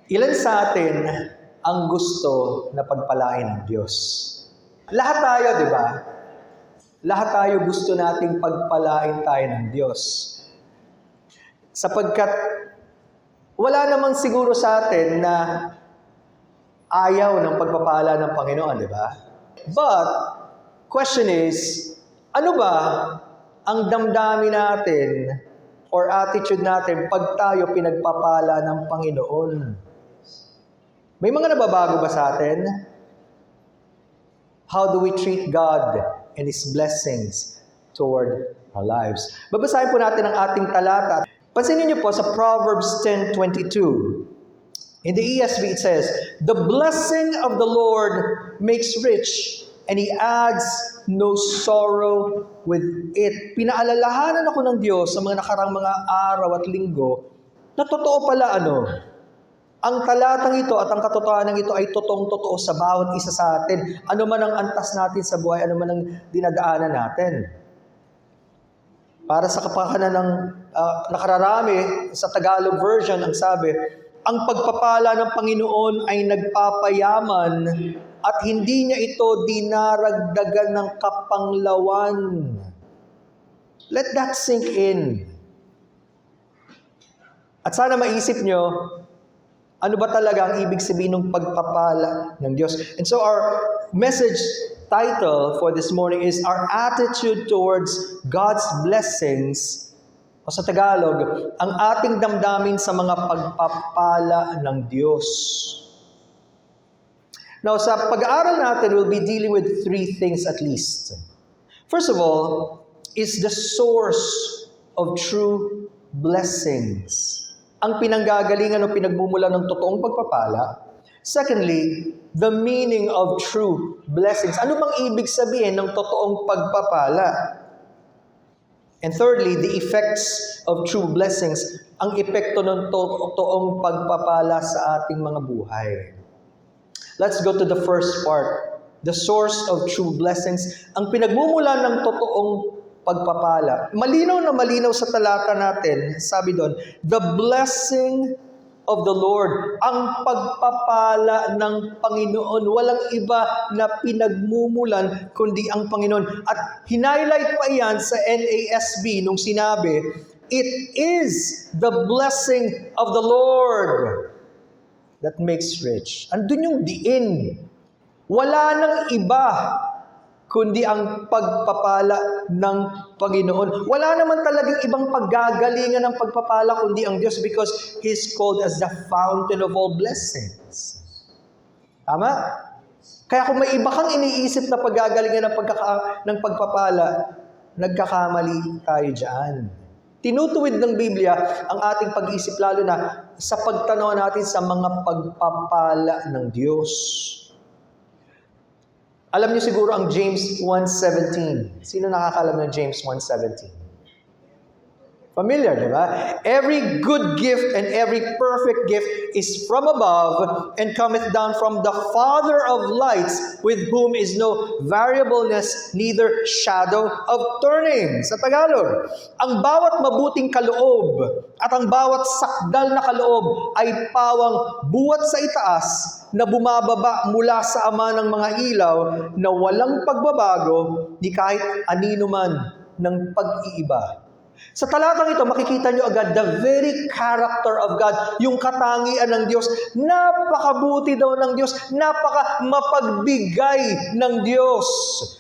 Ilan sa atin ang gusto na pagpalain ng Diyos? Lahat tayo, di ba? Lahat tayo gusto nating pagpalain tayo ng Diyos. Sapagkat wala namang siguro sa atin na ayaw ng pagpapala ng Panginoon, di ba? But, question is, ano ba ang damdamin natin or attitude natin pag tayo pinagpapala ng Panginoon? May mga nababago ba sa atin? How do we treat God and His blessings toward our lives? Babasahin po natin ang ating talata. Pansinin niyo po sa Proverbs 10:22. In the ESV it says, "The blessing of the Lord makes rich, and He adds no sorrow with it." Pinaalalahanan ako ng Diyos sa mga nakarang mga araw at linggo na totoo pala ang talatang ito at ang katotohanan ito ay totoong-totoo sa bawat isa sa atin. Ano man ang antas natin sa buhay, ano man ang dinadaanan natin. Para sa kapakanan ng nakararami, sa Tagalog version, ang sabi, ang pagpapala ng Panginoon ay nagpapayaman at hindi niya ito dinaragdagan ng kapanglawan. Let that sink in. At sana maisip nyo, ano ba talaga ang ibig sabihin ng pagpapala ng Diyos? And so our message title for this morning is Our Attitude Towards God's Blessings, o sa Tagalog, ang ating damdamin sa mga pagpapala ng Diyos. Now, sa pag-aaral natin, we'll be dealing with three things at least. First of all, is the source of true blessings. Ang pinanggagalingan o pinagmumulan ng totoong pagpapala. Secondly, the meaning of true blessings. Ano bang ibig sabihin ng totoong pagpapala? And thirdly, the effects of true blessings. Ang epekto ng totoong pagpapala sa ating mga buhay. Let's go to the first part. The source of true blessings. Ang pinagmumulan ng totoong pagpapala. Malinaw na malinaw sa talata natin, sabi doon, the blessing of the Lord, ang pagpapala ng Panginoon. Walang iba na pinagmumulan kundi ang Panginoon. At hinighlight pa yan sa NASB nung sinabi, it is the blessing of the Lord that makes rich. Andun yung diin. Wala nang iba kundi ang pagpapala ng Panginoon. Wala naman talagang ibang paggagalingan ng pagpapala kundi ang Diyos because He is called as the fountain of all blessings. Tama? Kaya kung may iba kang iniisip na paggagalingan ng pagpapala, nagkakamali tayo dyan. Tinutuwid ng Biblia ang ating pag-iisip lalo na sa pagtanaw natin sa mga pagpapala ng Diyos. Alam niyo siguro ang James 1:17. Sino nakakalam ng James 1:17? Familiar, di ba? Every good gift and every perfect gift is from above and cometh down from the Father of lights, with whom is no variableness, neither shadow of turning. Sa Tagalog, ang bawat mabuting kaloob at ang bawat sakdal na kaloob ay pawang buwat sa itaas na bumababa mula sa Ama ng mga ilaw na walang pagbabago ni kahit anino man ng pag-iiba. Sa talatang ito, makikita nyo agad the very character of God, yung katangian ng Diyos. Napakabuti daw ng Diyos, napaka mapagbigay ng Diyos.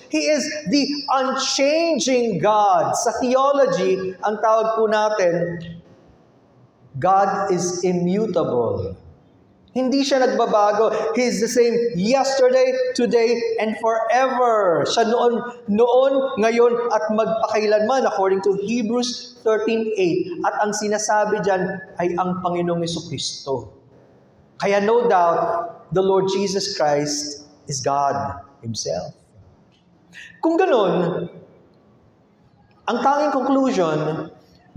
He is the unchanging God. Sa theology, ang tawag po natin, God is immutable. Hindi siya nagbabago. He is the same yesterday, today, and forever. Siya noon, ngayon, at magpakailanman according to Hebrews 13:8. At ang sinasabi dyan ay ang Panginoong Jesucristo. Kaya no doubt, the Lord Jesus Christ is God Himself. Kung ganun, ang tanging conclusion,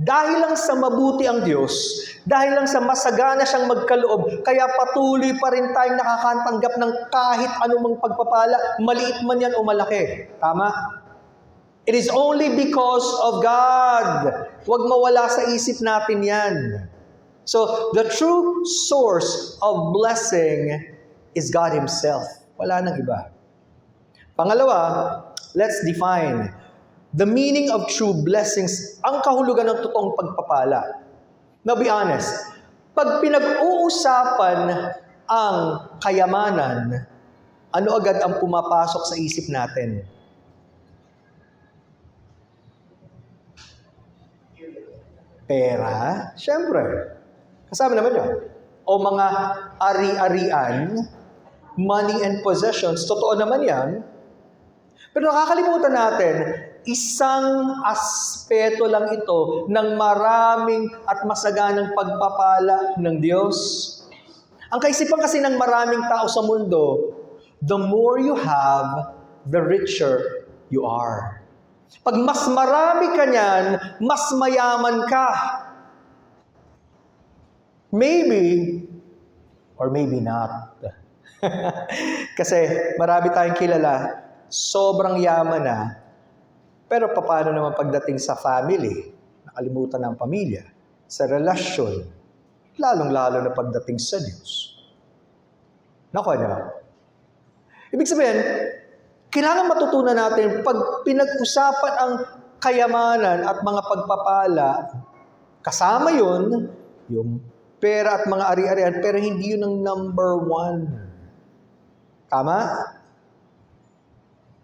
dahil lang sa mabuti ang Diyos, dahil lang sa masagana siyang magkaloob, kaya patuloy pa rin tayong nakakatanggap ng kahit anumang pagpapala, maliit man yan o malaki. Tama? It is only because of God. Huwag mawala sa isip natin yan. So, the true source of blessing is God Himself. Wala nang iba. Pangalawa, let's define the meaning of true blessings, ang kahulugan ng totoong pagpapala. Now, be honest, pag pinag-uusapan ang kayamanan, ano agad ang pumapasok sa isip natin? Pera? Siyempre. Kasama naman yun. O mga ari-arian, money and possessions, totoo naman yan. Pero nakakalimutan natin, isang aspeto lang ito ng maraming at masaganang pagpapala ng Diyos. Ang kaisipan kasi ng maraming tao sa mundo, the more you have, the richer you are. Pag mas marami ka niyan, mas mayaman ka. Maybe, or maybe not. Kasi marami tayong kilala, sobrang yaman na, pero paano naman pagdating sa family, nakalimutan ng pamilya, sa relasyon, lalong-lalo na pagdating sa Diyos. Naku, ano? Ibig sabihin, kailangan matutunan natin, pag pinag-usapan ang kayamanan at mga pagpapala, kasama yun, yung pera at mga ari-arian, pero hindi yun ang number one. Tama?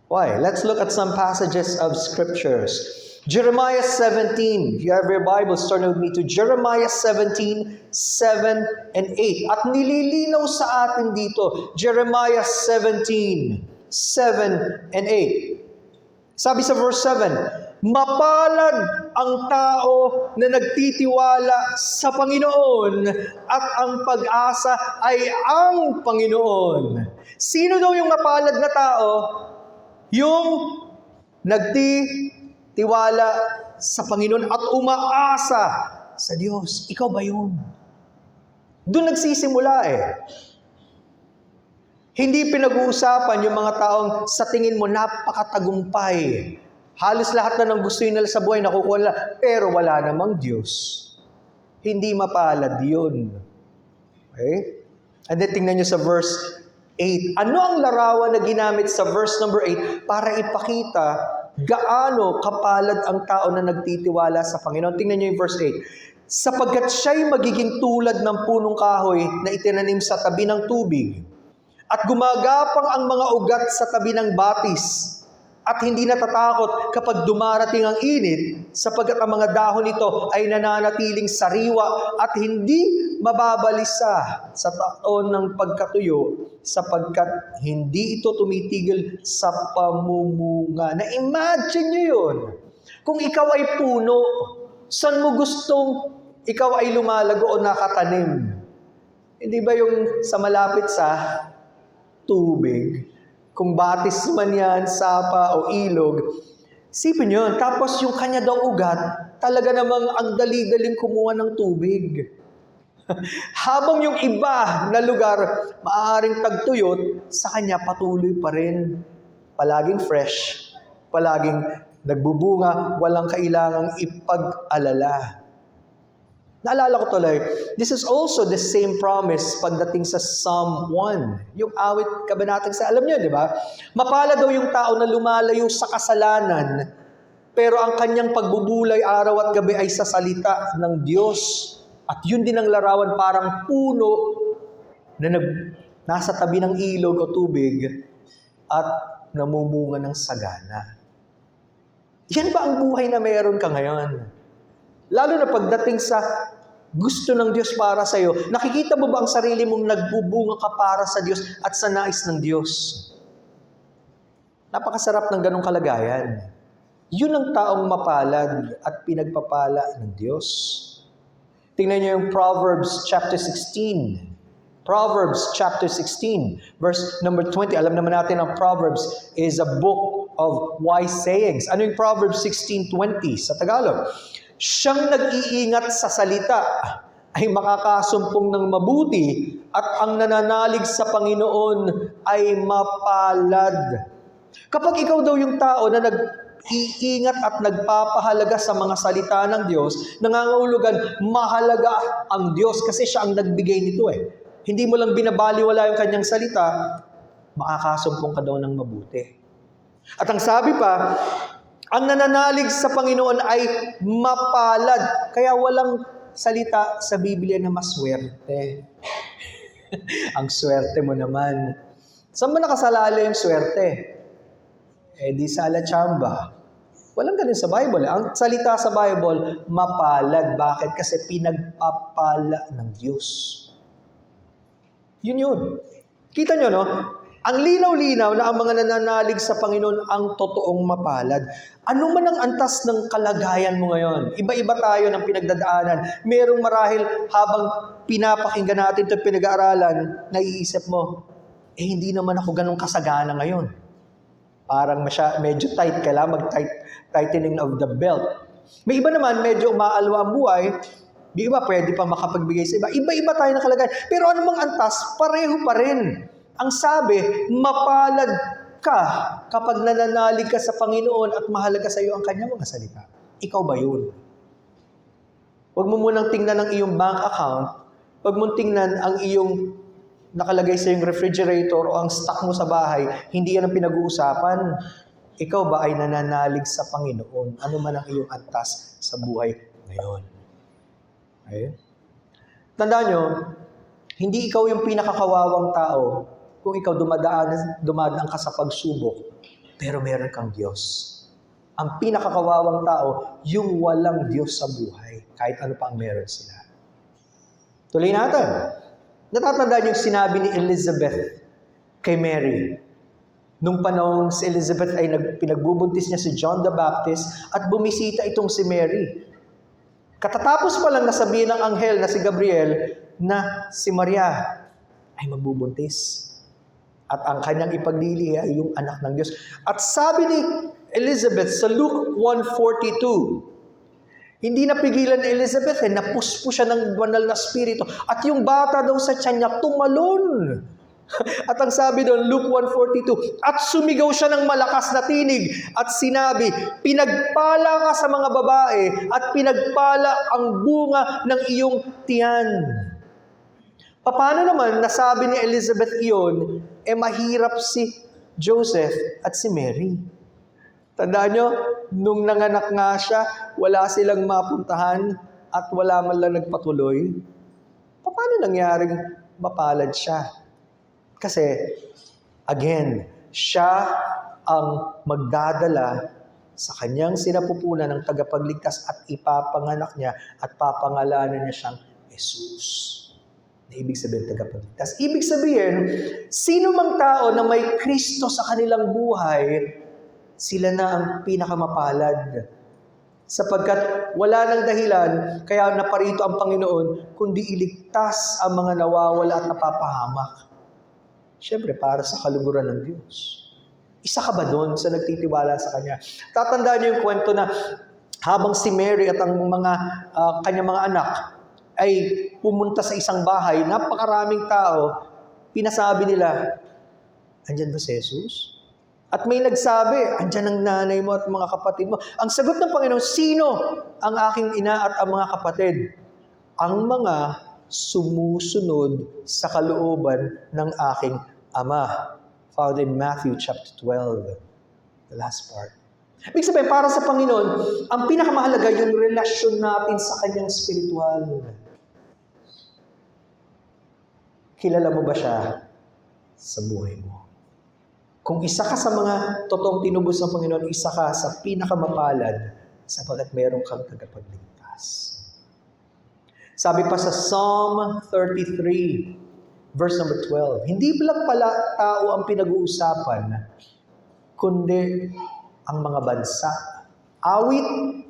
Why? Let's look at some passages of scriptures. Jeremiah 17. If you have your Bibles, turn with me to Jeremiah 17, 7 and 8. At nililinaw sa atin dito, Jeremiah 17, 7 and 8. Sabi sa verse 7, mapalad ang tao na nagtitiwala sa Panginoon at ang pag-asa ay ang Panginoon. Sino daw yung mapalad na tao? Yung nagtitiwala sa Panginoon at umaasa sa Diyos. Ikaw ba yun? Doon nagsisimula eh. Hindi pinag-uusapan yung mga taong sa tingin mo napakatagumpay. Halos lahat na ng gusto nila sa buhay nakukuha nila, pero wala namang Diyos. Hindi mapalad yun. Okay? And then tingnan nyo sa verse 8. Ano ang larawan na ginamit sa verse number 8 para ipakita gaano kapalad ang tao na nagtitiwala sa Panginoon? Tingnan nyo yung verse 8. Sapagkat siya'y magiging tulad ng punong kahoy na itinanim sa tabi ng tubig at gumagapang ang mga ugat sa tabi ng batis at hindi natatakot kapag dumarating ang init sapagkat ang mga dahon nito ay nananatiling sariwa at hindi mababalisa sa taon ng pagkatuyo sapagkat hindi ito tumitigil sa pamumunga. Na-imagine nyo yun. Kung ikaw ay puno, saan mo gustong ikaw ay lumalago o nakatanim? Hindi ba yung sa malapit sa tubig? Kung batis man yan, sapa o ilog, sipin yun. Tapos yung kanya daw ugat, talaga namang ang dali-daling kumuha ng tubig. Habang yung iba na lugar, maaaring tagtuyot, sa kanya patuloy pa rin. Palaging fresh, palaging nagbubunga, walang kailangang ipag-alala. Naalala ko tuloy, this is also the same promise pagdating sa Psalm 1. Yung awit kabanatang sa, alam niyo, di ba? Mapala daw yung tao na lumalayo sa kasalanan, pero ang kanyang pagbubulay araw at gabi ay sa salita ng Diyos. At yun din ang larawan, parang puno na nasa tabi ng ilog o tubig at namumunga ng sagana. Yan ba ang buhay na meron ka ngayon? Lalo na pagdating sa gusto ng Diyos para sa iyo, nakikita mo ba ang sarili mong nagbubunga ka para sa Diyos at sa nais ng Diyos? Napakasarap ng ganong kalagayan. Yun ang taong mapalad at pinagpapala ng Diyos. Tingnan niyo yung Proverbs chapter 16. Proverbs chapter 16, verse number 20. Alam naman natin ang Proverbs is a book of wise sayings. Ano yung Proverbs 16:20 sa Tagalog? Siyang nag-iingat sa salita ay makakasumpong ng mabuti at ang nananalig sa Panginoon ay mapalad. Kapag ikaw daw yung tao na nag-iingat at nagpapahalaga sa mga salita ng Diyos, nangangahulugan, mahalaga ang Diyos kasi siya ang nagbigay nito eh. Hindi mo lang binabaliwala yung kanyang salita, makakasumpong ka daw ng mabuti. At ang sabi pa, ang nananalig sa Panginoon ay mapalad. Kaya walang salita sa Biblia na maswerte. Ang swerte mo naman. Saan mo nakasalala yung swerte? Di sa Alachamba. Walang ganun sa Bible. Ang salita sa Bible, mapalad. Bakit? Kasi pinagpapala ng Diyos. Yun. Kita nyo, no? Ang linaw-linaw na ang mga nananalig sa Panginoon ang totoong mapalad. Ano man ang antas ng kalagayan mo ngayon? Iba-iba tayo ng pinagdadaanan. Merong marahil habang pinapakinggan natin ito pinag-aaralan, naiisip mo, hindi naman ako ganun kasagana ngayon. Parang medyo tight, kailangan mag-tightening of the belt. May iba naman, medyo umaalwa ang buhay. Di iba, pwede pa makapagbigay sa iba. Iba-iba tayo ng kalagayan. Pero anumang antas, pareho pa rin. Ang sabi, mapalad ka kapag nananalig ka sa Panginoon at mahalaga sa iyo ang kanyang mga salita. Ikaw ba yun? Huwag mo munang tingnan ang iyong bank account. Huwag mong tingnan ang iyong nakalagay sa iyong refrigerator o ang stock mo sa bahay. Hindi yan ang pinag-uusapan. Ikaw ba ay nananalig sa Panginoon? Ano man ang iyong antas sa buhay ngayon? Okay? Tandaan nyo, hindi ikaw yung pinakakawawang tao kung ikaw dumadaan ka sa pagsubok, pero meron kang Diyos. Ang pinakakawawang tao, yung walang Diyos sa buhay, kahit ano pa ang meron sila. Tuloy natin. Natatandaan yung sinabi ni Elizabeth kay Mary. Nung panahon si Elizabeth ay pinagbubuntis niya si John the Baptist at bumisita itong si Mary. Katatapos pa lang nasabihin ng anghel na si Gabriel na si Maria ay magbubuntis. At ang kanyang ipagdili ay yung anak ng Diyos. At sabi ni Elizabeth sa Luke 1:42, hindi napigilan ni Elizabeth, napuspo siya ng banal na spirito. At yung bata daw sa tiyan niya tumalon. At ang sabi doon, Luke 1:42, at sumigaw siya ng malakas na tinig at sinabi, pinagpala ka sa mga babae at pinagpala ang bunga ng iyong tiyan. Paano naman nasabi ni Elizabeth iyon, mahirap si Joseph at si Mary. Tandaan nyo, nung nanganak nga siya, wala silang mapuntahan at wala man lang nagpatuloy. Paano nangyaring mapalad siya? Kasi, again, siya ang magdadala sa kanyang sinapupunan ng tagapagligtas at ipapanganak niya at papangalanan niya siyang Jesus. Ibig sabihin, tagapagligtas. Ibig sabihin, sino mang tao na may Kristo sa kanilang buhay, sila na ang pinakamapalad. Sapagkat wala nang dahilan, kaya naparito ang Panginoon, kundi iligtas ang mga nawawala at napapahamak. Siyempre, para sa kaluguran ng Diyos. Isa ka ba doon sa nagtitiwala sa Kanya? Tatandaan niyo yung kwento na habang si Mary at ang mga kanyang mga anak ay pumunta sa isang bahay, napakaraming tao, pinasabi nila, andyan ba si Jesus? At may nagsabi, andyan ang nanay mo at mga kapatid mo. Ang sagot ng Panginoon, sino ang aking ina at ang mga kapatid? Ang mga sumusunod sa kalooban ng aking Ama. Found in Matthew chapter 12, the last part. Ibig sabihin, para sa Panginoon, ang pinakamahalaga yung relasyon natin sa Kanyang spiritual. Kilala mo ba siya sa buhay mo? Kung isa ka sa mga totoong tinubos ng Panginoon, isa ka sa pinakamapalad sapagkat mayroon kang tagapagligtas. Sabi pa sa Psalm 33, verse number 12, hindi lang pala tao ang pinag-uusapan, kundi ang mga bansa. Awit,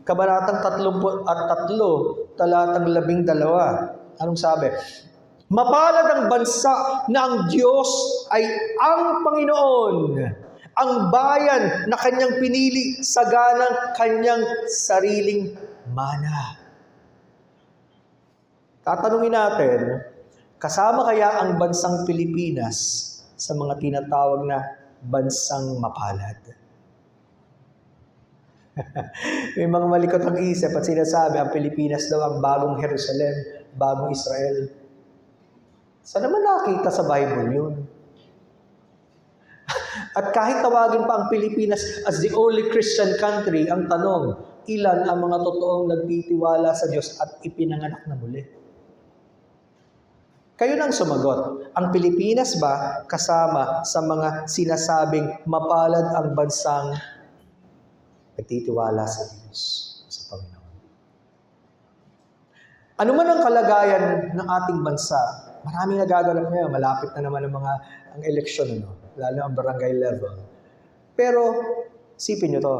kabanatang 33, talatang 12. Anong sabi? Mapalad ang bansa na ang Diyos ay ang Panginoon, ang bayan na Kanyang pinili sa ganang Kanyang sariling mana. Tatanungin natin, kasama kaya ang bansang Pilipinas sa mga tinatawag na bansang mapalad? May mga malikot ang isip at sinasabi ang Pilipinas daw ang bagong Jerusalem, bagong Israel. Saan naman nakita sa Bible yun? At kahit tawagin pa ang Pilipinas as the only Christian country, ang tanong, ilan ang mga totoong nagtitiwala sa Diyos at ipinanganak na muli? Kayo nang sumagot, ang Pilipinas ba kasama sa mga sinasabing mapalad ang bansang nagtitiwala sa Diyos, sa Panginoon? Ano man ang kalagayan ng ating bansa, maraming nagaganap ngayon, malapit na naman ang eleksyon, lalo ang barangay level. Pero, sipin nyo to,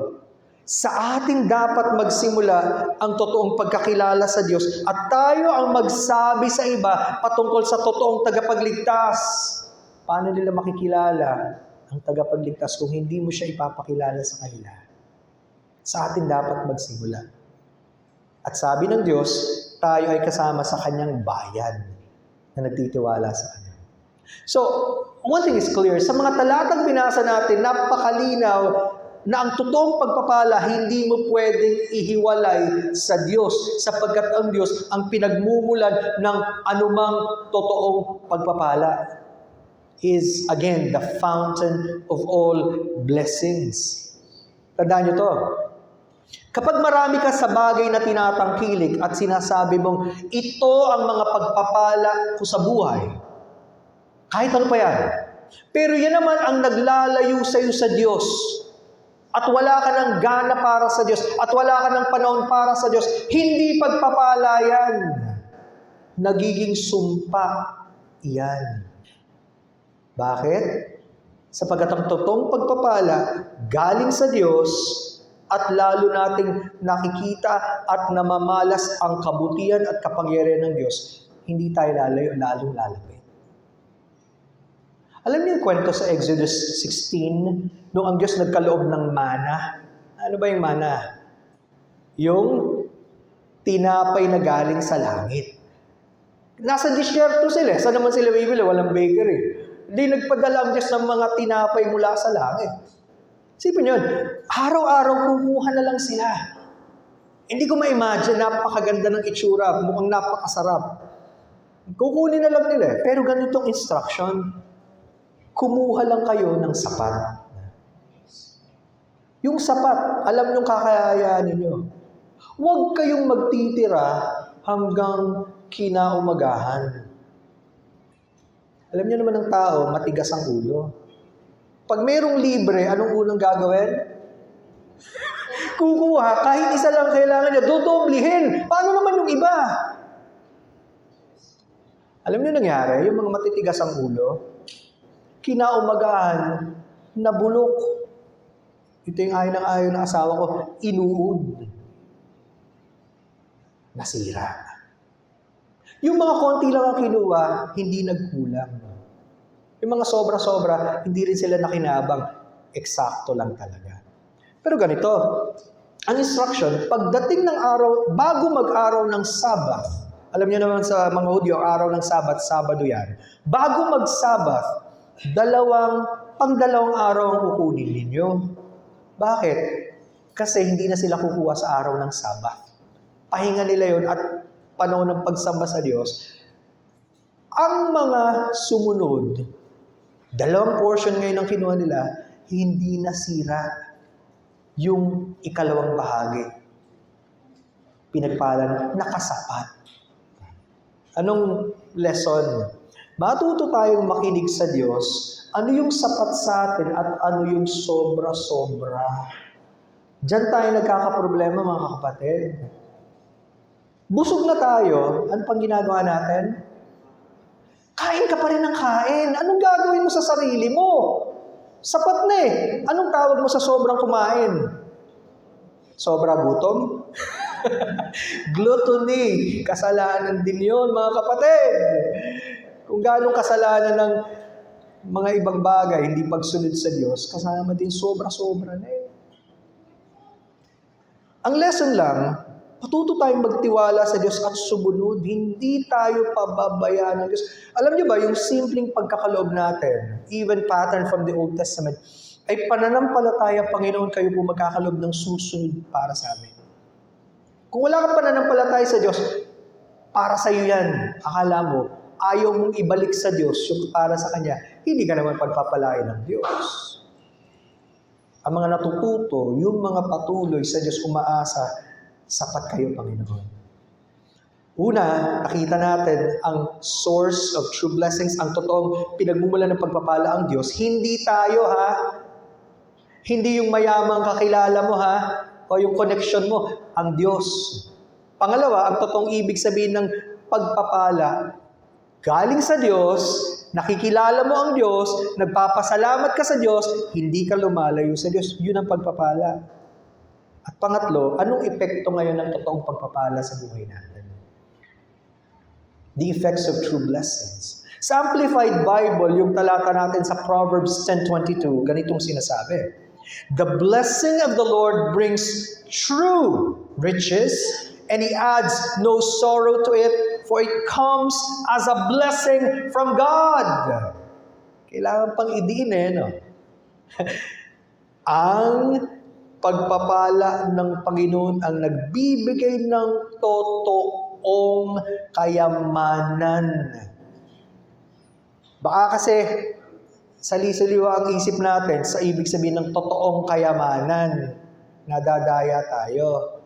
sa atin dapat magsimula ang totoong pagkakilala sa Diyos at tayo ang magsabi sa iba patungkol sa totoong tagapagligtas. Paano nila makikilala ang tagapagligtas kung hindi mo siya ipapakilala sa kanila? Sa atin dapat magsimula. At sabi ng Diyos, tayo ay kasama sa kanyang bayan na nagtitiwala sa kanya. So, one thing is clear, sa mga talatang binasa natin, napakalinaw na ang totoong pagpapala hindi mo pwedeng ihiwalay sa Diyos sapagkat ang Diyos ang pinagmumulan ng anumang totoong pagpapala. He is, again, the fountain of all blessings. Tandaan niyo to. Kapag marami ka sa bagay na tinatangkilik at sinasabi mong, ito ang mga pagpapala ko sa buhay, kahit ano pa yan, pero yan naman ang naglalayo sa iyo sa Diyos, at wala ka ng gana para sa Diyos, at wala ka ng panahon para sa Diyos, hindi pagpapala yan. Nagiging sumpa yan. Bakit? Sapagkat ang totoong pagpapala galing sa Diyos at lalo nating nakikita at namamalas ang kabutihan at kapangyarihan ng Diyos, hindi tayo lalayo, lalong lalapit. Alam niyo yung kwento sa Exodus 16, nung ang Diyos nagkaloob ng mana? Ano ba yung mana? Yung tinapay na galing sa langit. Nasa disyerto sila. Saan naman sila bibili? Walang bakery. Hindi nagpadala ang Diyos ng mga tinapay mula sa langit. Sipin yun, araw-araw kumuha na lang sila. Hindi ko ma-imagine, napakaganda ng itsura, mukhang napakasarap. Kukunin na lang nila. Pero ganitong instruction, kumuha lang kayo ng sapat. Yung sapat, alam nyo kakayanin nyo. Huwag kayong magtitira hanggang kinaumagahan. Alam nyo naman ng tao, matigas ang ulo. Pag mayroong libre, anong unang gagawin? Kukuha, kahit isa lang kailangan niya, dodoblihin. Paano naman yung iba? Alam nyo nangyari, yung mga matitigas ang ulo, kinaumagahan, nabulok. Ito yung ayaw ng asawa ko, inuud. Nasira. Yung mga konti lang ang kinuha, hindi nagkulang. Yung mga sobra-sobra, hindi rin sila nakinabang. Eksakto lang talaga. Pero ganito, ang instruction, pagdating ng araw, bago mag-araw ng Sabbath, alam niyo naman sa mga Hudyo, ang araw ng Sabbath, Sabado yan. Bago mag-Sabbath, pang-dalawang araw ang kukunin ninyo. Bakit? Kasi hindi na sila kukuha sa araw ng Sabbath. Pahinga nila yon at panahon ng pagsamba sa Diyos. Ang mga sumunod, 2 portion ngayon ang kinuha nila, hindi nasira yung ikalawang bahagi. Pinagpala nakasapat. Anong lesson? Matuto tayong makinig sa Diyos, ano yung sapat sa atin at ano yung sobra-sobra. Diyan tayo nagkakaproblema mga kapatid. Busog na tayo, ano pang ginagawa natin? Kain ka pa rin ng kain. Anong gagawin mo sa sarili mo? Sapat na eh. Anong tawag mo sa sobrang kumain? Sobra gutom? Gluttony. Kasalanan din yun, mga kapatid. Kung gano'ng kasalanan ng mga ibang bagay, hindi pagsunod sa Diyos, kasama din sobra-sobra na eh. Ang lesson lang, matuto tayong magtiwala sa Diyos at sumunod. Hindi tayo pababayaan ng Diyos. Alam niyo ba, yung simpleng pagkakaloob natin, even pattern from the Old Testament, ay pananampalataya, Panginoon, kayo po magkakalob ng susunod para sa amin. Kung wala kang pananampalataya sa Diyos, para sa iyo yan. Akala mo, ayaw mong ibalik sa Diyos yung para sa Kanya, hindi ka naman pagpapalain ng Diyos. Ang mga natututo, yung mga patuloy sa Diyos umaasa, sapat kayo, Panginoon. Una, nakita natin ang source of true blessings, ang totoong pinagmumulan ng pagpapala ang Diyos. Hindi tayo, ha? Hindi yung mayamang kakilala mo, ha? O yung connection mo, ang Diyos. Pangalawa, ang totoong ibig sabihin ng pagpapala, galing sa Diyos, nakikilala mo ang Diyos, nagpapasalamat ka sa Diyos, hindi ka lumalayo sa Diyos. Yun ang pagpapala. At pangatlo, anong epekto ngayon ng totoong pagpapala sa buhay natin? The effects of true blessings. Sa Amplified Bible, yung talata natin sa Proverbs 10:22, ganitong sinasabi. The blessing of the Lord brings true riches, and He adds no sorrow to it, for it comes as a blessing from God. Kailangan pang idiin no? Ang pagpapala ng Panginoon ang nagbibigay ng totoong kayamanan. Baka kasi sali-saliwa ang isip natin sa ibig sabihin ng totoong kayamanan. Nadadaya tayo.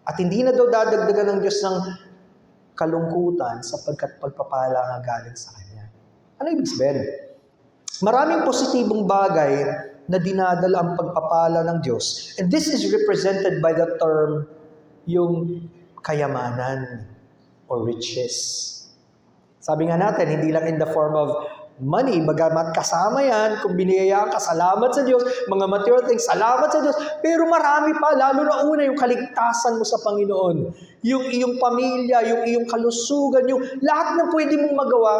At hindi na daw dadagdagan ng Diyos ng kalungkutan sapagkat pagpapala nga galing sa Kanya. Ano ibig sabihin? Maraming positibong bagay na dinadala ang pagpapala ng Diyos. And this is represented by the term, yung kayamanan or riches. Sabi nga natin, hindi lang in the form of money, bagamat kasama yan, kung biniyayaan ka, salamat sa Diyos, mga material things, salamat sa Diyos, pero marami pa, lalo na una, yung kaligtasan mo sa Panginoon, yung iyong pamilya, yung iyong kalusugan, yung lahat na pwede mong magawa,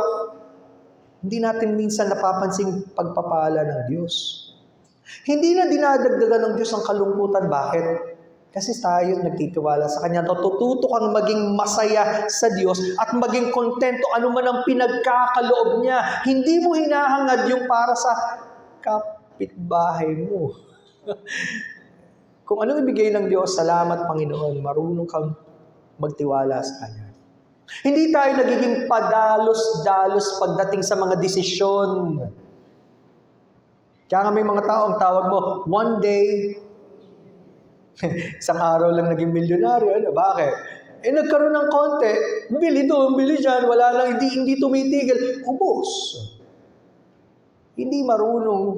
hindi natin minsan napapansin pagpapala ng Diyos. Hindi na dinadagdagan ng Diyos ang kalungkutan. Bakit? Kasi tayo nagtitiwala sa Kanya. Natututo kang maging masaya sa Diyos at maging kontento ano man ang pinagkakaloob niya. Hindi mo hinahangad yung para sa kapitbahay mo. Kung anong ibigay ng Diyos, salamat Panginoon, marunong kang magtiwala sa Kanya. Hindi tayo nagiging padalos-dalos pagdating sa mga desisyon. Kaya nga may mga tao ang tawag mo, one day, isang araw lang naging milyonaryo. Ano? Bakit? Nagkaroon ng konti, bili doon, bili dyan, wala lang, hindi tumitigil. Ubos. Hindi marunong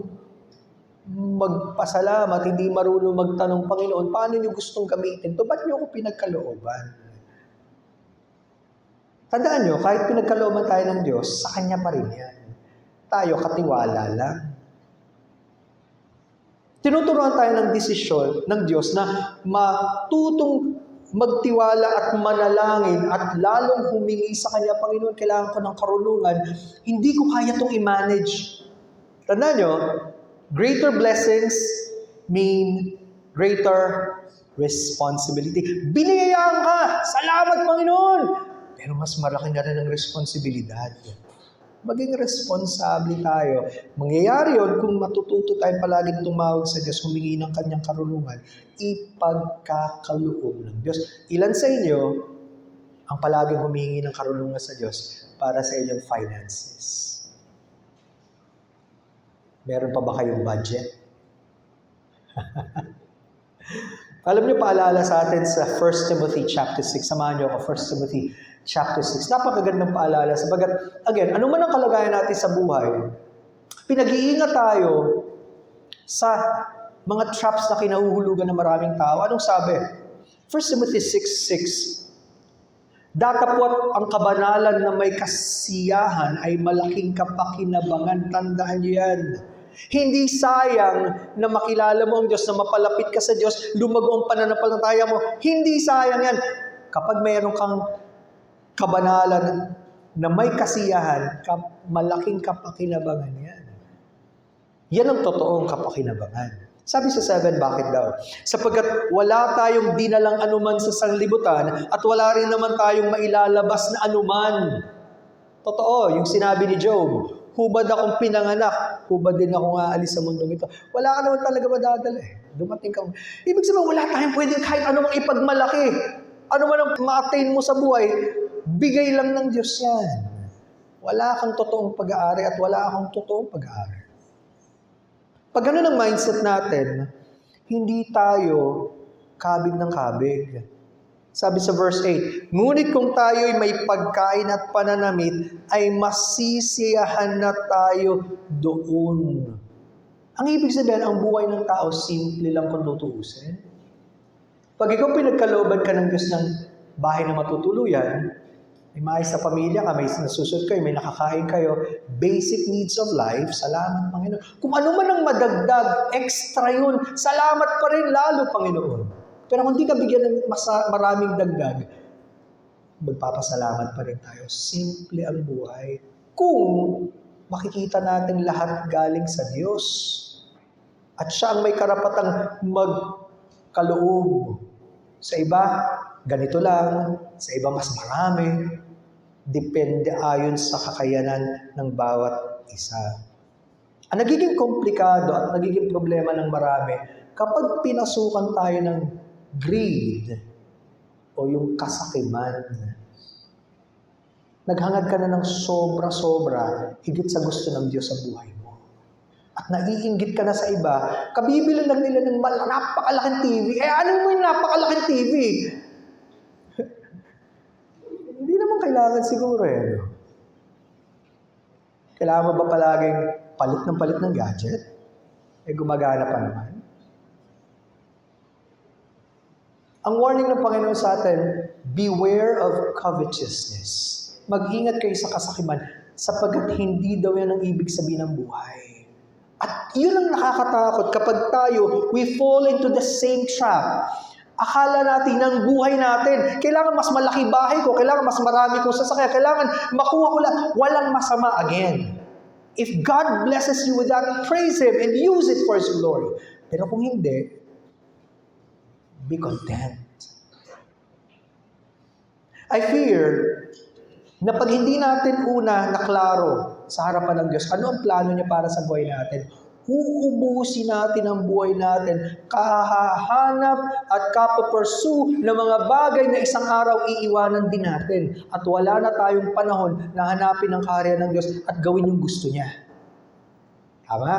magpasalamat, hindi marunong magtanong, Panginoon, paano niyo gustong gamitin ito? Ba't niyo ako pinagkalooban? Tandaan niyo, kahit pinagkalooban tayo ng Diyos, sa Kanya pa rin yan. Tayo, katiwala lang. Tinuturuan tayo ng desisyon ng Diyos na matutong magtiwala at manalangin at lalong humingi sa Kanya, Panginoon, kailangan ko ng karunungan. Hindi ko kaya itong i-manage. Tandaan nyo, greater blessings mean greater responsibility. Biniyayaan ka! Salamat, Panginoon! Pero mas malaki na rin ang responsibilidad. Maging responsable tayo. Mangyayari yun kung matututo tayong palaging tumawag sa Diyos, humingi ng Kanyang karunungan, ipagkakaloob ng Diyos. Ilan sa inyo ang palaging humingi ng karunungan sa Diyos para sa inyong finances? Meron pa ba kayong budget? Alam niyo, paalala sa atin sa 1 Timothy chapter 6. Samahan niyo ako, 1 Timothy chapter 6. Napakagandang paalala. Sabagat, again, ano man ang kalagayan natin sa buhay, pinag-iingat tayo sa mga traps na kinahuhulugan ng maraming tao. Anong sabi? 1 Timothy 6:6. Datapwat ang kabanalan na may kasiyahan ay malaking kapakinabangan. Tandaan niyo yan. Hindi sayang na makilala mo ang Diyos, na mapalapit ka sa Diyos, lumago ang pananampalataya mo. Hindi sayang yan. Kapag mayroon kang kabanalan na may kasiyahan, malaking kapakinabangan yan. Yan ang totoong kapakinabangan. Sabi sa 7, bakit daw? Sapagkat wala tayong dinalang anuman sa sanglibutan at wala rin naman tayong mailalabas na anuman. Totoo, yung sinabi ni Job, hubad akong pinanganak, hubad din akong aalis sa mundong ito. Wala ka naman talaga madadala eh. Dumating ka. Ibig sabihin, wala tayong pwedeng kahit anumang ipagmalaki. Ano man ang ma-attain mo sa buhay, bigay lang ng Diyos yan. Wala kang totoong pag-aari at wala akong totoong pag-aari. Pag ganun ang mindset natin, hindi tayo kabig ng kabig. Sabi sa verse 8, ngunit kung tayo'y may pagkain at pananamit, ay masisiyahan na tayo doon. Ang ibig sabihin, ang buhay ng tao, simple lang kung tutuusin. Pag ikaw pinagkalooban ka ng Diyos ng bahay na matutuluyan, may maayos na pamilya ka, may nasusunod kayo, may nakakain kayo, basic needs of life, salamat Panginoon. Kung ano man ang madagdag, extra yun, salamat pa rin lalo Panginoon. Pero kung di ka bigyan ng maraming dagdag, magpapasalamat pa rin tayo. Simple ang buhay. Kung makikita natin lahat galing sa Diyos. At siya ang may karapatang magkaloob. Sa iba, ganito lang. Sa iba, mas marami. Depende ayon sa kakayanan ng bawat isa. Ang nagiging komplikado at nagiging problema ng marami, kapag pinasukan tayo ng greed o yung kasakiman, naghangad ka na ng sobra-sobra higit sa gusto ng Diyos sa buhay mo. At naiinggit ka na sa iba, kabibili lang nila ng napakalaking TV. Ano mo yung napakalaking TV? Hindi naman kailangan siguro eh. Kailangan mo ba palaging palit ng gadget? Gumagana pa naman. Ang warning ng Panginoon sa atin, beware of covetousness. Mag-ingat kayo sa kasakiman sapagkat hindi daw yan ang ibig sabihin ng buhay. At yun ang nakakatakot kapag tayo, we fall into the same trap. Akala natin ng buhay natin, kailangan mas malaki bahay ko, kailangan mas marami kong sasakyan, kailangan makuha ko lahat. Walang masama again. If God blesses you with that, praise Him and use it for His glory. Pero kung hindi, be content. I fear na pag hindi natin una naklaro sa harapan ng Diyos, ano ang plano niya para sa buhay natin? Uubusin natin ang buhay natin, kahahanap at kapapursue ng mga bagay na isang araw iiwanan din natin. At wala na tayong panahon na hanapin ang kaharian ng Diyos at gawin yung gusto niya. Tama?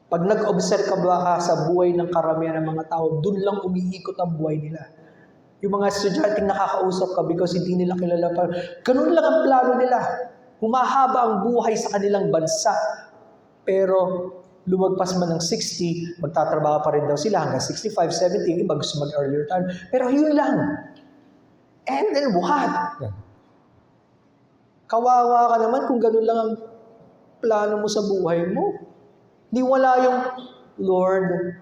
Pag nag-observe ka ba ka sa buhay ng karamihan ng mga tao, dun lang umiikot ang buhay nila. Yung mga estudyanteng nakakausap ka because hindi nila kilala pa. Ganun lang ang plano nila. Humahaba ang buhay sa kanilang bansa. Pero lumagpas man ng 60, magtatrabaho pa rin daw sila hanggang 65, 70, iba gusto mag-earlier time. Pero yun lang. And then what? Kawawa ka naman kung ganun lang ang plano mo sa buhay mo. Di wala yung, Lord,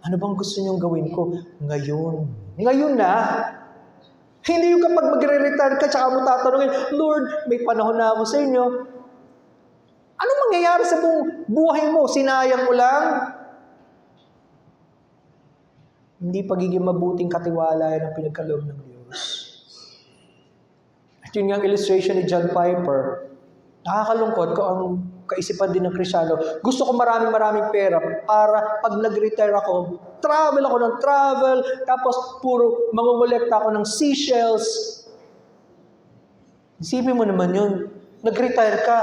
ano bang gusto niyong gawin ko? Ngayon. Ngayon na. Hindi yung kapag magre-retire ka, tsaka mo tatanungin, Lord, may panahon na ako sa inyo. Ano mangyayari sa buong buhay mo? Sinayang mo lang? Hindi pagiging mabuting katiwala yan ang pinagkaloob ng Diyos. At yun nga ang illustration ni John Piper. Nakakalungkot ko ang kaisipan din ng Kristyano. Gusto ko maraming pera para pag nag-retire ako, travel ako ng travel, tapos puro mangungulekta ako ng seashells. Isipin mo naman yun. Nag-retire ka.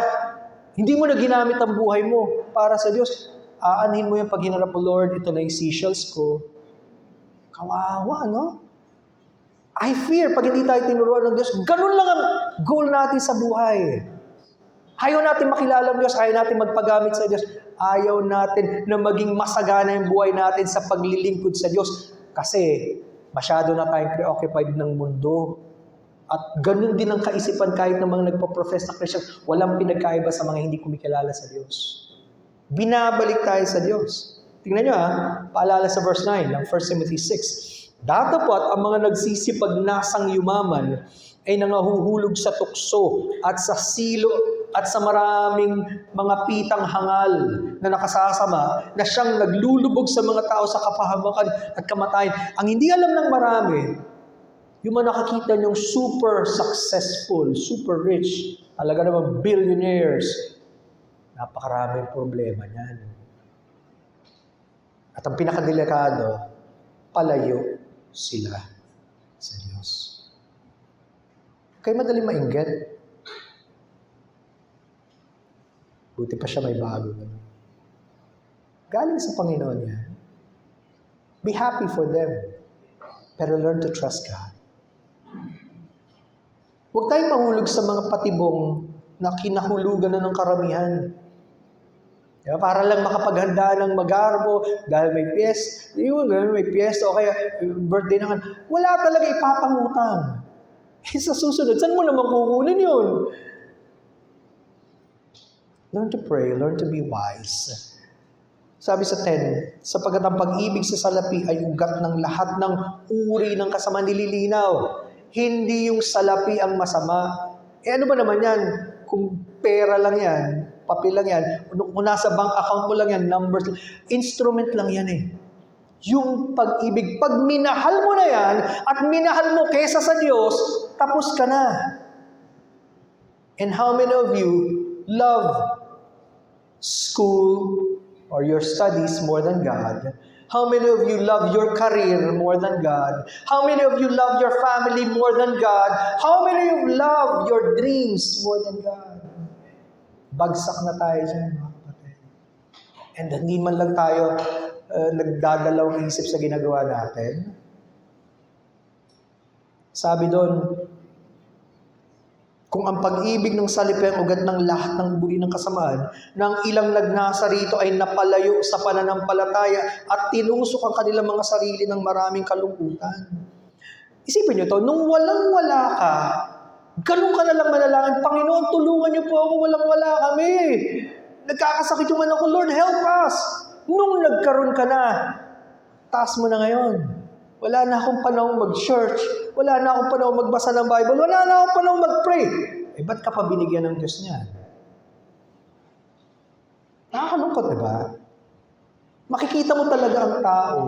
Hindi mo na ginamit ang buhay mo para sa Diyos. Aanhin mo yung pag hinarap mo, Lord, ito na yung seashells ko. Kawawa, no? I fear, pag hindi tayo tinuruan ng Diyos, ganun lang ang goal natin sa buhay. Ayaw natin makilala ang Diyos, ayaw natin magpagamit sa Diyos, ayaw natin na maging masagana yung buhay natin sa paglilingkod sa Diyos kasi masyado na tayong preoccupied ng mundo. At ganun din ang kaisipan kahit ng mga nagpo-profess na Christian, walang pinagkaiba sa mga hindi kumikilala sa Diyos. Binabalik tayo sa Diyos. Tingnan nyo paalala sa verse 9 ng 1 Timothy 6. Datapot ang mga nagsisipag-nasang yumaman ay nangahuhulog sa tukso at sa silo at sa maraming mga pitang hangal na nakasasama na siyang naglulubog sa mga tao sa kapahamakan at kamatayan. Ang hindi alam ng marami, yung mga nakakita niyong super successful, super rich, talaga naman billionaires, Napakaraming problema niyan. At ang pinakadelikado, palayo sila sa Diyos. Kaya madaling mainggit. Buti pa siya may bago. Galing sa Panginoon yan. Be happy for them. Pero learn to trust God. Huwag tayong mahulog sa mga patibong na kinahulugan na ng karamihan. Diba? Para lang makapaghanda ng magarbo dahil may piyesta. May piyesta o kaya birthday na kan. Wala talaga ipapangutang. Sa susunod, saan mo naman kukunin yun? Learn to pray, learn to be wise. Sabi sa 10, sapagkat ang pag-ibig sa salapi ay ugat ng lahat ng uri ng kasama nililinaw. Hindi yung salapi ang masama. Ano ba naman yan? Kung pera lang yan, papel lang yan, kung nasa bank account mo lang yan, numbers, instrument lang yan eh. Yung pag-ibig, pag minahal mo na yan, at minahal mo kesa sa Diyos, tapos ka na. And how many of you love school or your studies more than God? How many of you love your career more than God? How many of you love your family more than God? How many of you love your dreams more than God? Bagsak na tayo dyan, mga kapatid. And hindi man lang tayo nagdadalawang isip sa ginagawa natin. Sabi doon, kung ang pag-ibig ng salapi ang ugat ng lahat ng buri ng kasamaan, nang ilang nagnasa rito ay napalayo sa pananampalataya at tinusok ang kanilang mga sarili ng maraming kalungkutan. Isipin nyo to, nung walang-wala ka, ganun ka na lang manalangin, Panginoon, tulungan niyo po ako, walang-wala kami. Nagkakasakit yung anak ko, Lord, help us. Nung nagkaroon ka na, taas mo na ngayon. Wala na akong panahon mag-church. Wala na akong panahon magbasa ng Bible. Wala na akong panahon mag-pray. Eh, ba't ka pa binigyan ng Diyos niyan? Nakakalungkot, diba? Makikita mo talaga ang tao.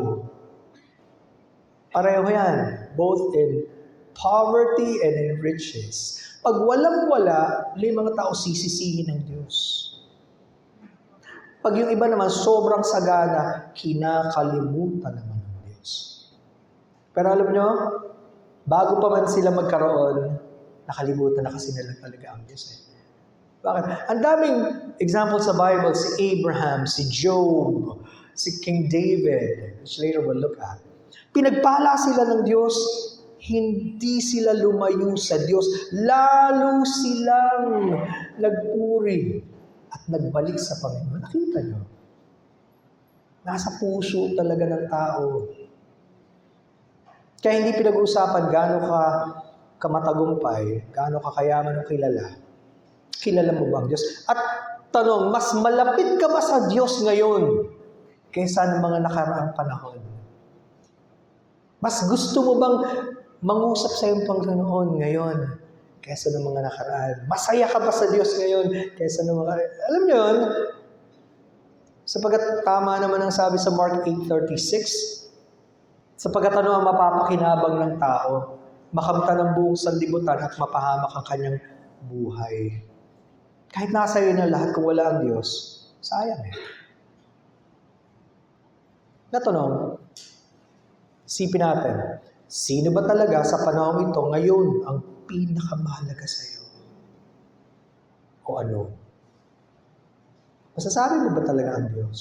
Pareho yan. Both in poverty and in riches. Pag walang-wala, may mga tao sisisihin ng Diyos. Pag yung iba naman sobrang sagana, kinakalimutan naman ng Diyos. Pero alam nyo, bago pa man sila magkaroon, nakalimutan na kasi nila talaga ang Diyos. Bakit? Ang daming example sa Bible, si Abraham, si Job, si King David, which later we'll look at. Pinagpala sila ng Diyos, hindi sila lumayo sa Diyos, lalo silang nagpuri at nagbalik sa Panginoon. Nakita nyo? Nasa puso talaga ng tao. Kaya hindi pinag-uusapan gaano ka kamatagumpay, gaano ka kayaman o kilala. Kilala mo ba ang Diyos? At tanong, mas malapit ka ba sa Diyos ngayon kaysa ng mga nakaraang panahon? Mas gusto mo bang mangusap sa iyong Panginoon ngayon kaysa ng mga nakaraan? Masaya ka ba sa Diyos ngayon kaysa ng mga... Alam niyo yun? Sapagkat tama naman ang sabi sa Mark 8:36, sapagkat ano ang mapapakinabang ng tao, makamtan ng buong sanlibutan at mapahamak ang kanyang buhay. Kahit nasa iyo na lahat kung wala ang Diyos, sayang eh. Natanong, isipin natin, sino ba talaga sa panahon ito ngayon ang pinakamahalaga sa iyo? O ano? Masasabi mo ba talaga ang Diyos?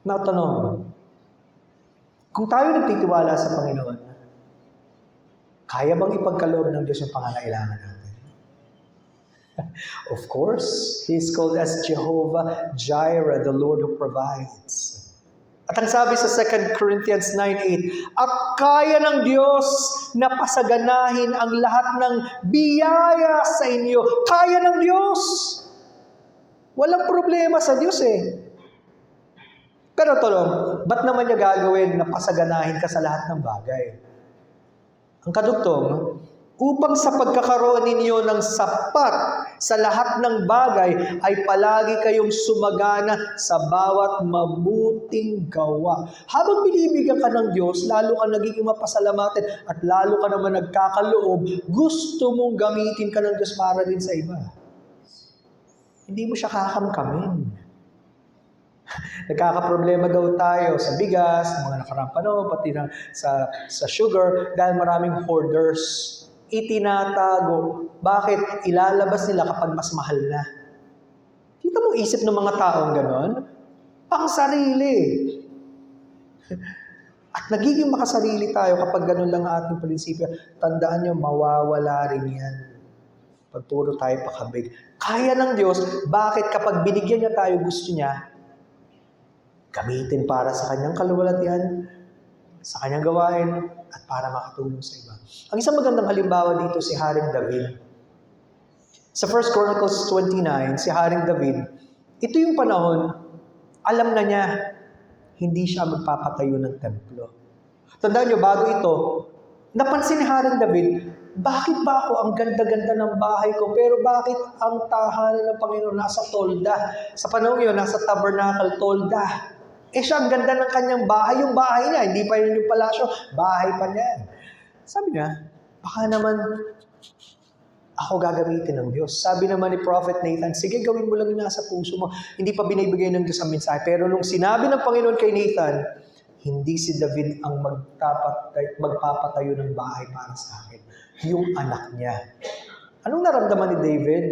Natanong, kung tayo nagtitiwala sa Panginoon, kaya bang ipagkaloob ng Diyos yung pangangailangan natin? Of course, He is called as Jehovah Jireh, the Lord who provides. At ang sabi sa 2 Corinthians 9:8, at kaya ng Diyos na pasaganahin ang lahat ng biyaya sa inyo. Kaya ng Diyos. Walang problema sa Diyos eh. Pero tolong, ba't naman niya gagawin na pasaganahin ka sa lahat ng bagay? Ang kadugtong, upang sa pagkakaroon ninyo ng sapat sa lahat ng bagay ay palagi kayong sumagana sa bawat mabuting gawa. Habang binibigyan ka ng Diyos, lalo ka nagiging mapasalamatin at lalo ka naman nagkakaloob, gusto mong gamitin ka ng Diyos para rin sa iba. Hindi mo siya kakamkamin. Nagkakaproblema daw tayo sa bigas, mga nakaraang panahon, pati sa sugar, dahil maraming hoarders. Itinatago. Bakit? Ilalabas nila kapag mas mahal na. Kita mo isip ng mga taong ganon? Pang sarili. At nagiging makasarili tayo kapag ganon lang ang ating prinsipyo. Tandaan nyo, mawawala rin yan. Pag puro tayo pakabig. Kaya ng Diyos, bakit kapag binigyan niya tayo, gusto niya, gamitin para sa kanyang kaluwalhatian, sa kanyang gawain, at para makatulong sa iba. Ang isang magandang halimbawa dito si Haring David. Sa 1 Chronicles 29, si Haring David, ito yung panahon, alam na niya, hindi siya magpapatayo ng templo. Tandaan niyo, bago ito, napansin ni Haring David, bakit ba ako ang ganda-ganda ng bahay ko, pero bakit ang tahanan ng Panginoon nasa tolda? Sa panahon yun, nasa tabernacle, tolda. Siya ang ganda ng kanyang bahay. Yung bahay niya, hindi pa yun yung palasyo. Bahay pa niya. Sabi niya, baka naman ako gagamitin ng Diyos. Sabi naman ni Prophet Nathan, sige, gawin mo lang yung nasa puso mo. Hindi pa binibigay ng Diyos ang mensahe. Pero nung sinabi ng Panginoon kay Nathan, hindi si David ang magpapatayo ng bahay para sa akin. Yung anak niya. Anong naramdaman ni David?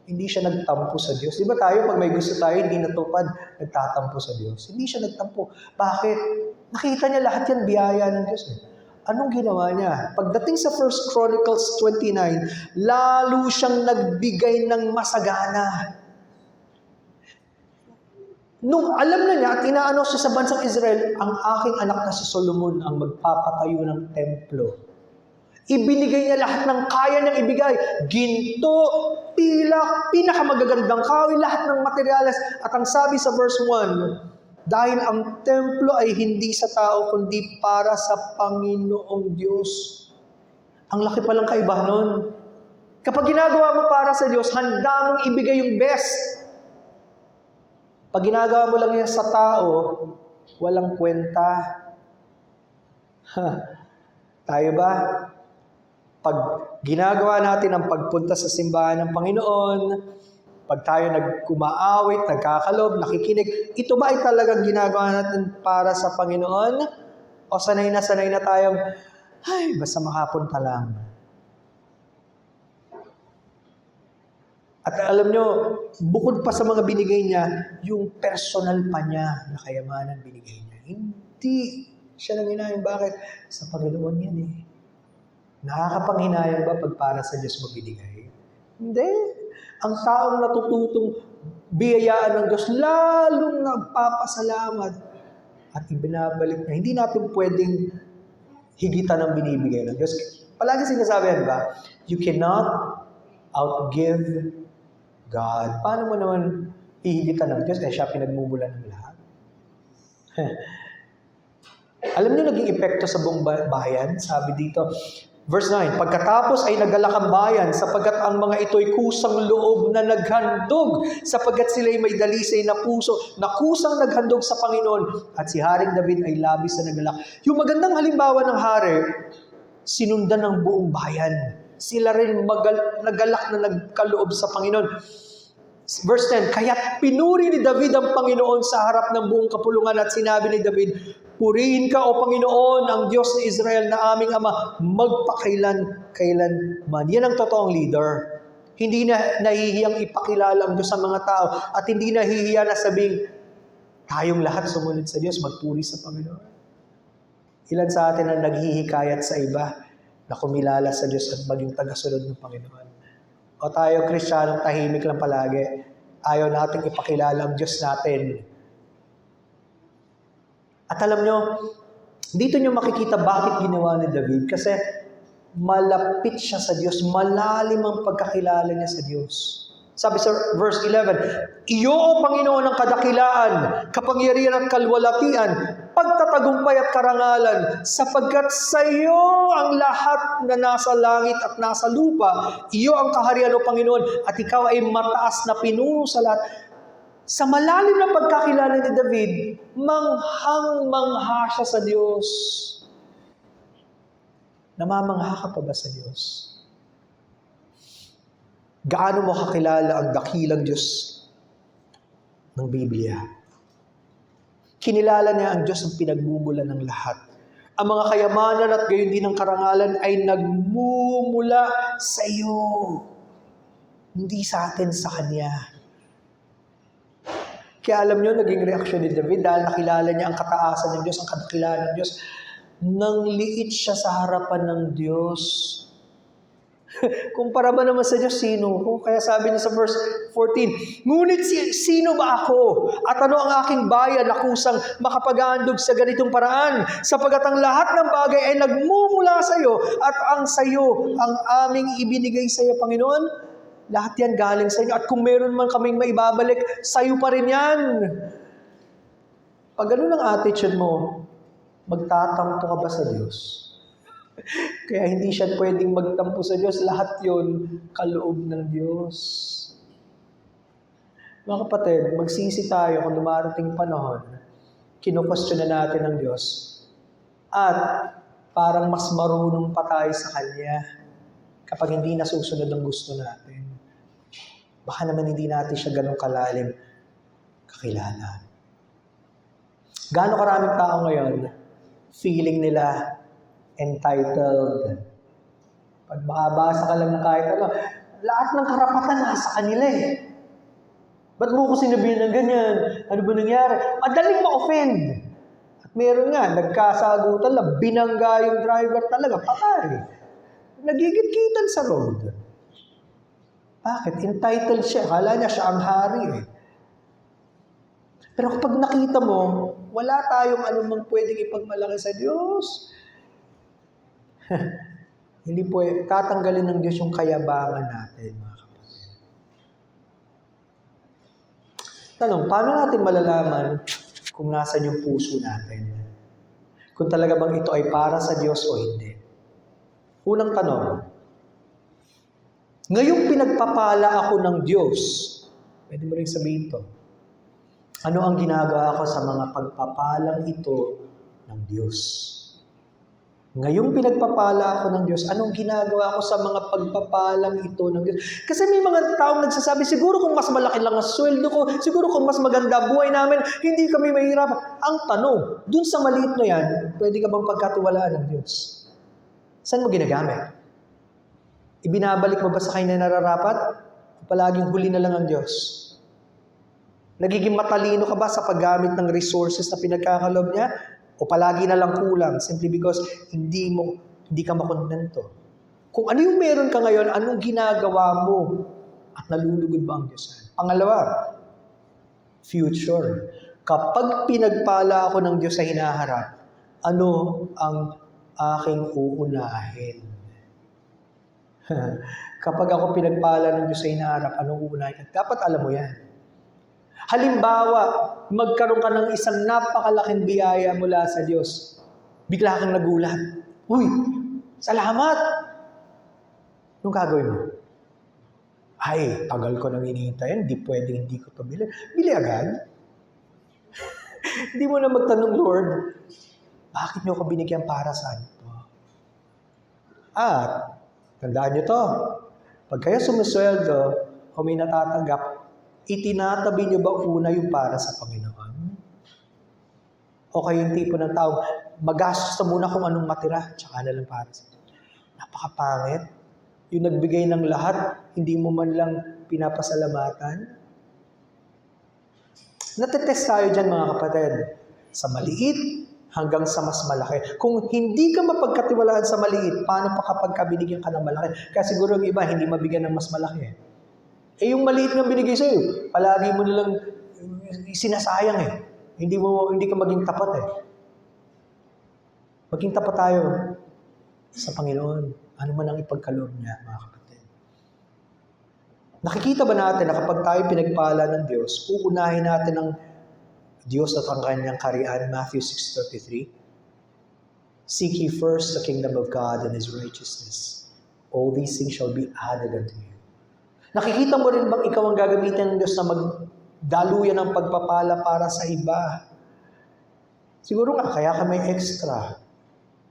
Hindi siya nagtampo sa Diyos. Di ba tayo, pag may gusto tayo, hindi natupad, nagtatampo sa Diyos. Hindi siya nagtampo. Bakit? Nakita niya lahat yan, biyaya ng Diyos. Anong ginawa niya? Pagdating sa 1 Chronicles 29, lalo siyang nagbigay ng masagana. Nung alam na niya at inaano siya sa bansang Israel, ang aking anak na si Solomon ang magpapatayo ng templo. Ibinigay niya lahat ng kaya niyang ibigay. Ginto, pilak, pinakamagagandang kahoy, lahat ng materyales. At ang sabi sa verse 1, dahil ang templo ay hindi sa tao, kundi para sa Panginoong Diyos. Ang laki palang kaibahan nun. Kapag ginagawa mo para sa Diyos, handa mong ibigay yung best. Pag ginagawa mo lang yan sa tao, walang kwenta. Tayo ba? Pag ginagawa natin ang pagpunta sa simbahan ng Panginoon, pag tayo nagkumaawit, nagkakalob, nakikinig, ito ba ay talagang ginagawa natin para sa Panginoon? O sanay na tayong, ay, basta makapunta lang. At alam nyo, bukod pa sa mga binigay niya, yung personal pa niya na kayamanan binigay niya. Hindi siya nang hinayang. Bakit? Sa Panginoon yan eh. Nakakapanghinayang ba pag para sa Diyos mo binigay? Hindi. Ang taong natututong biyayaan ng Diyos, lalong nagpapasalamat at ibinabalik na. Hindi natin pwedeng higitan ng binibigay ng Diyos. Palagi sinasabi yan ba? You cannot outgive God. Paano mo naman hihigitan ng Diyos? Siya pinagmumulan ng lahat. Alam niyo naging epekto sa buong bayan? Sabi dito, verse 9, pagkatapos ay nagalak ang bayan sapagkat ang mga ito'y kusang loob na naghandog sapagkat sila'y may dalisay na puso na kusang naghandog sa Panginoon at si Haring David ay labis na nagalak. Yung magandang halimbawa ng hari, sinundan ng buong bayan. Sila rin nagalak na nagkaloob sa Panginoon. Verse 10, kaya't pinuri ni David ang Panginoon sa harap ng buong kapulungan at sinabi ni David, purihin ka o Panginoon, ang Diyos ni Israel na aming Ama, magpakailan-kailanman. Yan ang totoong leader. Hindi na nahihiyang ipakilala ang Diyos sa mga tao at hindi nahihiya na sabing, tayong lahat sumunod sa Diyos, magpuri sa Panginoon. Ilan sa atin ang naghihikayat sa iba na kumilala sa Diyos at maging tagasunod ng Panginoon? O tayo, Kristiyanong tahimik lang palagi. Ayaw nating ipakilala ang Diyos natin. At alam nyo, dito nyo makikita bakit ginawa ni David. Kasi malapit siya sa Diyos. Malalim ang pagkakilala niya sa Diyos. Sabi sa verse 11, iyo o Panginoon ang kadakilaan, kapangyarihan at kalwalatian, pagtatagumpay at karangalan, sapagkat sa iyo ang lahat na nasa langit at nasa lupa. Iyo ang kaharian, O Panginoon, at ikaw ay mataas na pinuno sa lahat. Sa malalim na pagkakilala ni David, manghang-mangha siya sa Diyos. Namamangha ka pa ba sa Diyos? Gaano mo kakilala ang dakilang Diyos ng Biblia? Kinilala niya ang Diyos ang pinagmumula ng lahat. Ang mga kayamanan at gayon din ang karangalan ay nagmumula sa iyo. Hindi sa atin, sa Kanya. Kaya alam niyo, naging reaksyon ni David dahil nakilala niya ang kataasan ng Diyos, ang kadakilaan ng Diyos. Nang liit siya sa harapan ng Diyos. Kumpara ba naman sa Diyos, sino ko? Kaya sabi niya sa verse 14, ngunit sino ba ako? At ano ang aking bayan na kusang makapag-aandog sa ganitong paraan? Sapagat ang lahat ng bagay ay nagmumula sa iyo at ang sa iyo ang aming ibinigay sa iyo, Panginoon. Lahat yan galing sa inyo. At kung meron man kaming maibabalik, sa iyo pa rin yan. Pag ganun ang attitude mo, magtatampo ka ba sa Diyos? Kaya hindi siya pwedeng magtampo sa Diyos. Lahat yun, kaloob ng Diyos. Mga kapatid, magsisi tayo kung dumarating panahon, kinukustyon na natin ang Diyos. At parang mas marunong pa tayo sa Kanya kapag hindi nasusunod ang gusto natin. Baka naman hindi natin siya ganun kalalim kakilala. Gaano karaming tao ngayon, feeling nila entitled. Pag makabasa ka lang ng kahit ano, lahat ng karapatan nasa kanila eh. Ba't mo ko sinabihin ng ganyan? Ano ba nangyari? Madaling ma-offend. At meron nga, nagkasagutan lang, binangga yung driver talaga, patay. Nagigit-gitan sa road. Bakit? Entitled siya. Kala niya siya ang hari eh. Pero kapag nakita mo, wala tayong anumang pwedeng ipagmalaki sa Diyos. Hindi po, tatanggalin ng Diyos yung kayabangan natin, mga kapatid. Tanong, paano natin malalaman kung nasan yung puso natin? Kung talaga bang ito ay para sa Diyos o hindi? Unang tanong, ngayong pinagpapala ako ng Diyos, pwede mo rin sabihin to, ano ang ginagawa ko sa mga pagpapalang ito ng Diyos? Ngayong pinagpapala ako ng Diyos, anong ginagawa ko sa mga pagpapalang ito ng Diyos? Kasi may mga taong nagsasabi, siguro kung mas malaki lang ang sweldo ko, siguro kung mas maganda buhay namin, hindi kami mahirap. Ang tanong, dun sa maliit na yan, pwede ka bang pagkatiwalaan ng Diyos? Saan mo ginagamit? Ibinabalik mo ba sa kanya nararapat? O palaging huli na lang ang Diyos? Nagiging matalino ka ba sa paggamit ng resources na pinagkakalob niya? O palagi na lang kulang simply because hindi ka makontento. Kung ano yung meron ka ngayon, anong ginagawa mo? At nalulugod ba ang Diyos? Pangalawa, future. Kapag pinagpala ako ng Diyos sa hinaharap, ano ang aking uunahin? Kapag ako pinagpala ng Diyos sa hinaharap, anong uunahin? Dapat alam mo yan. Halimbawa, magkaroon ka ng isang napakalaking biyaya mula sa Diyos. Bigla kang nagulat. Uy, salamat! Anong gagawin mo? Ay, tagal ko nang inihintayan. Hindi pwedeng hindi ko ito bilhin. Bili agad. Hindi mo na magtanong, Lord, bakit niyo ko binigyan para saan ito? At, tandaan niyo to, pag kayo sumusweldo o may natatanggap, itinatabi niyo ba una yung para sa Panginoon? O kayo yung tipo ng tao, magastos na muna kung anong matira, tsaka na lang para sa Panginoon. Napakapangit. Yung nagbigay ng lahat, hindi mo man lang pinapasalamatan. Natetest tayo dyan, mga kapatid. Sa maliit hanggang sa mas malaki. Kung hindi ka mapagkatiwalaan sa maliit, paano pa kapag binigyan ka ng malaki? Kaya siguro yung iba, hindi mabigyan ng mas malaki. Eh yung maliit na binigay sa'yo, palagi mo nilang sinasayang eh. Hindi ka maging tapat eh. Maging tapat tayo sa Panginoon. Ano man ang ipagkaloob niya, mga kapatid. Nakikita ba natin na kapag tayo pinagpala ng Diyos, uunahin natin ang Diyos at ang kanyang kaharian, Matthew 6:33. Seek ye first the kingdom of God and His righteousness. All these things shall be added unto you. Nakikita mo rin bang ikaw ang gagamitin ng Diyos na magdaluyan ng pagpapala para sa iba? Siguro nga, kaya ka may extra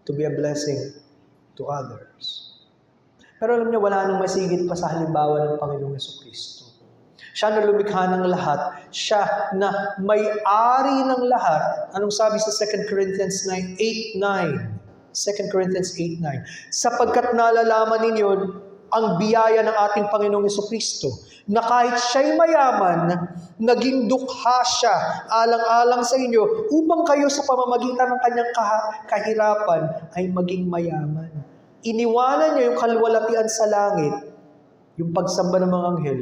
to be a blessing to others. Pero alam niyo, wala nang masigit pa sa halimbawa ng Panginoong Jesucristo. Siya na lumikha ng lahat. Siya na may-ari ng lahat. Anong sabi sa 2 Corinthians 8:9? 2 Corinthians 8:9. Sapagkat nalalaman ninyo ang biyaya ng ating Panginoong Jesucristo, na kahit siya'y mayaman, naging dukha siya alang-alang sa inyo upang kayo sa pamamagitan ng kanyang kahirapan ay maging mayaman. Iniwanan niya yung kalwalatian sa langit, yung pagsamba ng mga anghel,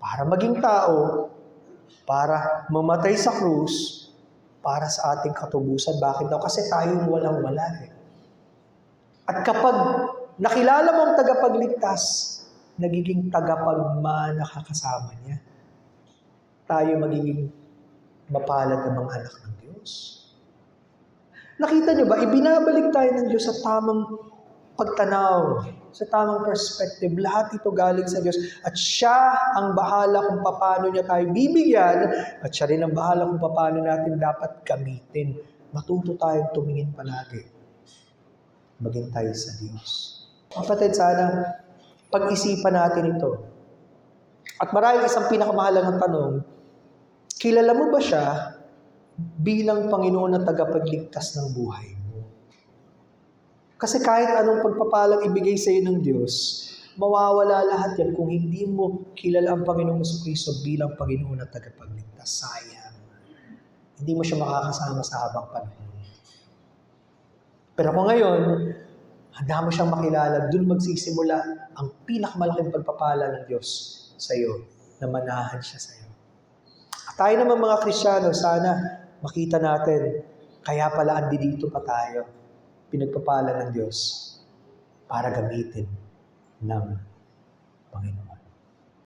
para maging tao, para mamatay sa krus, para sa ating katubusan. Bakit daw? Kasi tayong walang-wala. At kapag nakilala mo ang tagapagligtas, nagiging tagapagmana ka kasama niya. Tayo magiging mapalad ng mga anak ng Diyos. Nakita niyo ba, ibinabalik tayo ng Diyos sa tamang pagtanaw, sa tamang perspective. Lahat ito galing sa Diyos. At siya ang bahala kung paano niya tayo bibigyan, at siya rin ang bahala kung paano natin dapat gamitin. Matuto tayong tumingin palagi. Maging tayo sa Diyos. Kapatid, sana pag-isipan natin ito. At marahil isang pinakamahalagang tanong, kilala mo ba siya bilang Panginoon na tagapagligtas ng buhay mo? Kasi kahit anong pagpapalang ibigay sa iyo ng Diyos, mawawala lahat yan kung hindi mo kilala ang Panginoong Jesucristo bilang Panginoon na tagapagligtas. Sayang. Hindi mo siya makakasama sa habang panahon. Pero kung ngayon, handa mo siyang makilala, dun magsisimula ang pinakamalaking pagpapala ng Diyos sa iyo, na manahan siya sa iyo. At tayo naman mga Kristiyano, sana makita natin, kaya pala andito pa tayo, pinagpapala ng Diyos para gamitin ng Panginoon.